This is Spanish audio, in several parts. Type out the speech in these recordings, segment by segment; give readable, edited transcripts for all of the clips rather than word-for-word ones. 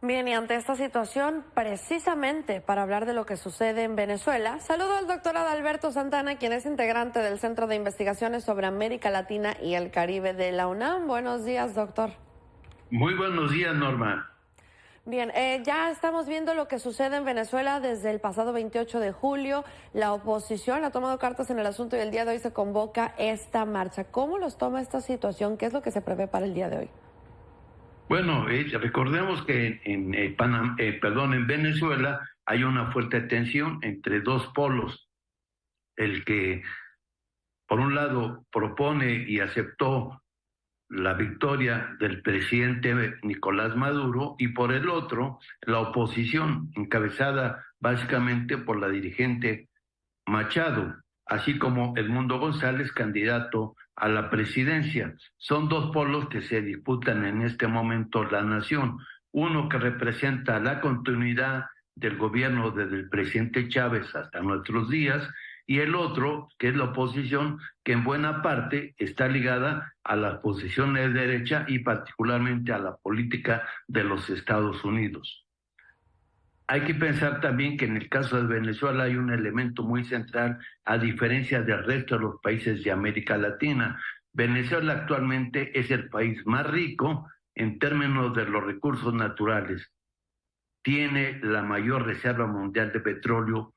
Bien, y ante esta situación, precisamente para hablar de lo que sucede en Venezuela, saludo al doctor Adalberto Santana, quien es integrante del Centro de Investigaciones sobre América Latina y el Caribe de la UNAM. Buenos días, doctor. Muy buenos días, Norma. Bien, ya estamos viendo lo que sucede en Venezuela desde el pasado 28 de julio. La oposición ha tomado cartas en el asunto y el día de hoy se convoca esta marcha. ¿Cómo los toma esta situación? ¿Qué es lo que se prevé para el día de hoy? Bueno, recordemos que en Venezuela hay una fuerte tensión entre dos polos. El que, por un lado, propone y aceptó la victoria del presidente Nicolás Maduro, y por el otro, la oposición, encabezada básicamente por la dirigente Machado, así como Edmundo González, candidato a la presidencia. Son dos polos que se disputan en este momento la nación. Uno que representa la continuidad del gobierno desde el presidente Chávez hasta nuestros días, y el otro, que es la oposición, que en buena parte está ligada a las posiciones de derecha y particularmente a la política de los Estados Unidos. Hay que pensar también que en el caso de Venezuela hay un elemento muy central, a diferencia del resto de los países de América Latina. Venezuela actualmente es el país más rico en términos de los recursos naturales. Tiene la mayor reserva mundial de petróleo,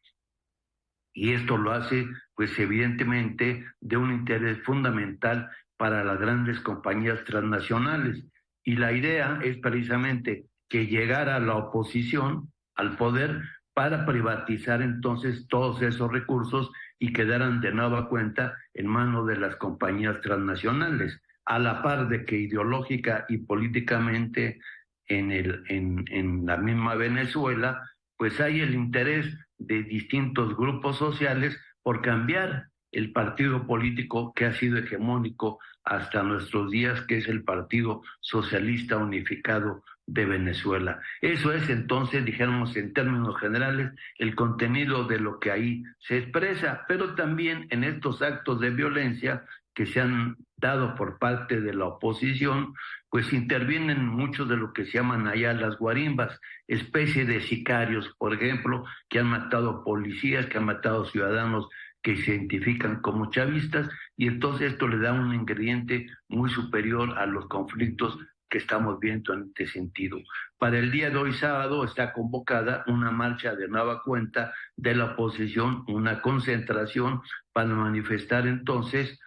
y esto lo hace, pues evidentemente, de un interés fundamental para las grandes compañías transnacionales. Y la idea es precisamente que llegara la oposición al poder para privatizar entonces todos esos recursos y quedaran de nueva cuenta en manos de las compañías transnacionales, a la par de que ideológica y políticamente en la misma Venezuela, pues hay el interés de distintos grupos sociales por cambiar el partido político que ha sido hegemónico hasta nuestros días, que es el Partido Socialista Unificado de Venezuela. Eso es entonces, dijéramos en términos generales, el contenido de lo que ahí se expresa, pero también en estos actos de violencia que se han dado por parte de la oposición, pues intervienen muchos de lo que se llaman allá las guarimbas, especie de sicarios, por ejemplo, que han matado policías, que han matado ciudadanos que se identifican como chavistas, y entonces esto le da un ingrediente muy superior a los conflictos que estamos viendo en este sentido. Para el día de hoy, sábado, está convocada una marcha de nueva cuenta de la oposición, una concentración para manifestar entonces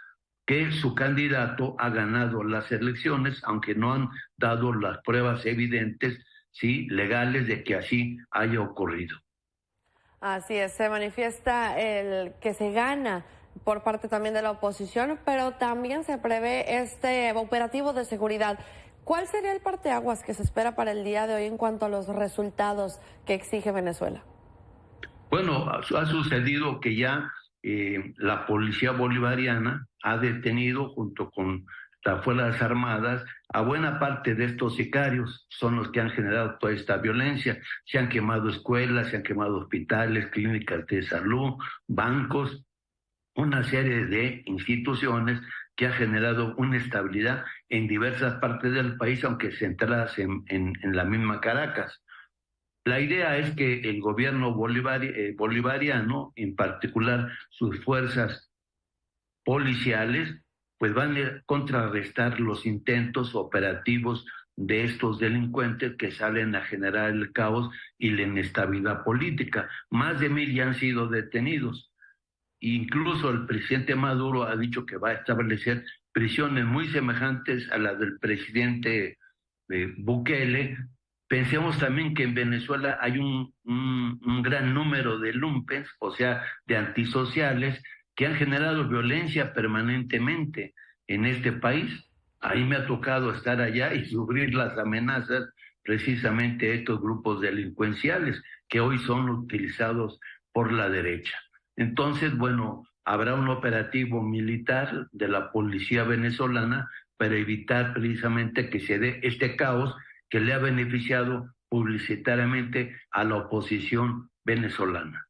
que su candidato ha ganado las elecciones, aunque no han dado las pruebas evidentes, sí, legales, de que así haya ocurrido. Así es, se manifiesta el que se gana por parte también de la oposición, pero también se prevé este operativo de seguridad. ¿Cuál sería el parteaguas que se espera para el día de hoy en cuanto a los resultados que exige Venezuela? Bueno, ha sucedido que ya la policía bolivariana ha detenido junto con las Fuerzas Armadas a buena parte de estos sicarios. Son los que han generado toda esta violencia. Se han quemado escuelas, se han quemado hospitales, clínicas de salud, bancos, una serie de instituciones que ha generado una estabilidad en diversas partes del país, aunque centradas en la misma Caracas. La idea es que el gobierno bolivariano, en particular sus fuerzas policiales, pues van a contrarrestar los intentos operativos de estos delincuentes que salen a generar el caos y la inestabilidad política. Más de 1,000 ya han sido detenidos. Incluso el presidente Maduro ha dicho que va a establecer prisiones muy semejantes a las del presidente Bukele. Pensemos también que en Venezuela hay un gran número de lumpens, o sea, de antisociales, que han generado violencia permanentemente en este país. Ahí me ha tocado estar allá y sufrir las amenazas precisamente de estos grupos delincuenciales que hoy son utilizados por la derecha. Entonces, bueno, habrá un operativo militar de la policía venezolana para evitar precisamente que se dé este caos que le ha beneficiado publicitariamente a la oposición venezolana.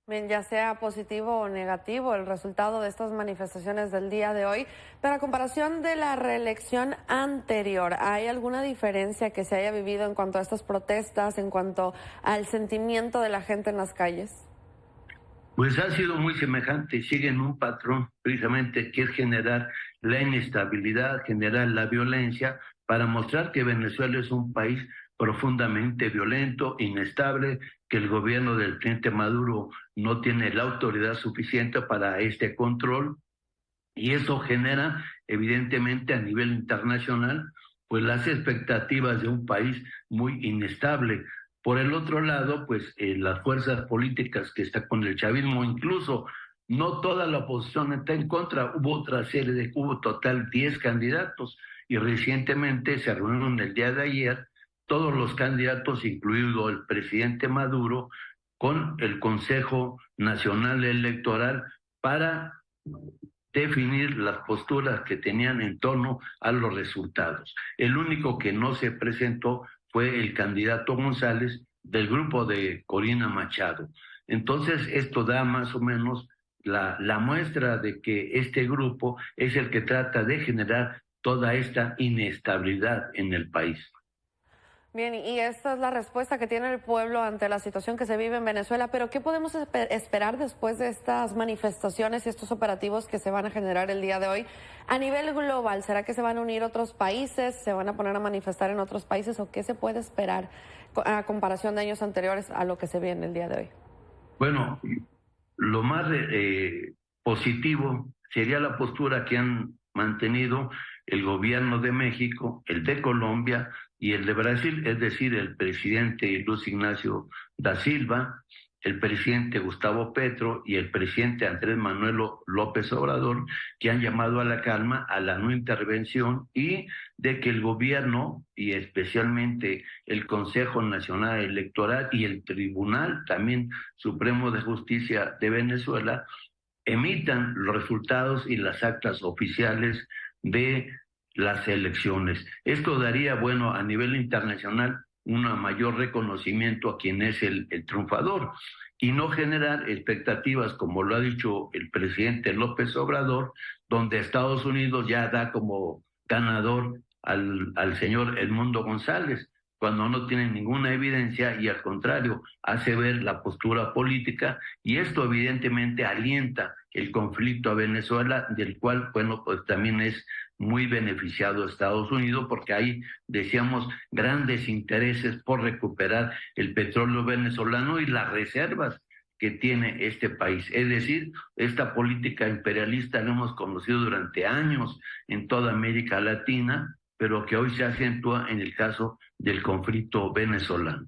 Bien, ya sea positivo o negativo el resultado de estas manifestaciones del día de hoy, pero a comparación de la reelección anterior, ¿hay alguna diferencia que se haya vivido en cuanto a estas protestas, en cuanto al sentimiento de la gente en las calles? Pues ha sido muy semejante, siguen un patrón precisamente que es generar la inestabilidad, generar la violencia, para mostrar que Venezuela es un país profundamente violento, inestable, que el gobierno del presidente Maduro no tiene la autoridad suficiente para este control, y eso genera evidentemente a nivel internacional pues las expectativas de un país muy inestable. Por el otro lado, pues las fuerzas políticas que están con el chavismo, incluso no toda la oposición está en contra, hubo total 10 candidatos, y recientemente se reunieron el día de ayer todos los candidatos, incluido el presidente Maduro, con el Consejo Nacional Electoral para definir las posturas que tenían en torno a los resultados. El único que no se presentó fue el candidato González del grupo de Corina Machado. Entonces, esto da más o menos la muestra de que este grupo es el que trata de generar toda esta inestabilidad en el país. Bien, y esta es la respuesta que tiene el pueblo ante la situación que se vive en Venezuela, pero ¿qué podemos esperar después de estas manifestaciones y estos operativos que se van a generar el día de hoy a nivel global? ¿Será que se van a unir otros países, se van a poner a manifestar en otros países o qué se puede esperar a comparación de años anteriores a lo que se viene el día de hoy? Bueno, lo más positivo sería la postura que han mantenido el gobierno de México, el de Colombia y el de Brasil, es decir, el presidente Luis Ignacio da Silva, el presidente Gustavo Petro y el presidente Andrés Manuel López Obrador, que han llamado a la calma, a la no intervención, y de que el gobierno y especialmente el Consejo Nacional Electoral y el Tribunal también Supremo de Justicia de Venezuela emitan los resultados y las actas oficiales de las elecciones. Esto daría, bueno, a nivel internacional un mayor reconocimiento a quien es el triunfador y no generar expectativas, como lo ha dicho el presidente López Obrador, donde Estados Unidos ya da como ganador al señor Edmundo González, cuando no tiene ninguna evidencia y al contrario hace ver la postura política, y esto evidentemente alienta el conflicto a Venezuela, del cual, bueno, pues también es muy beneficiado Estados Unidos, porque hay, decíamos, grandes intereses por recuperar el petróleo venezolano y las reservas que tiene este país. Es decir, esta política imperialista la hemos conocido durante años en toda América Latina, pero que hoy se acentúa en el caso del conflicto venezolano.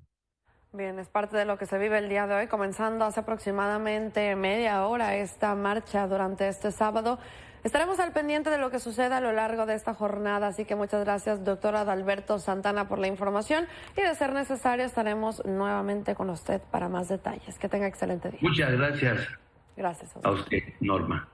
Bien, es parte de lo que se vive el día de hoy, comenzando hace aproximadamente media hora esta marcha durante este sábado. Estaremos al pendiente de lo que suceda a lo largo de esta jornada, así que muchas gracias, doctora Adalberto Santana, por la información, y de ser necesario estaremos nuevamente con usted para más detalles. Que tenga excelente día. Muchas gracias. Gracias a usted, Norma.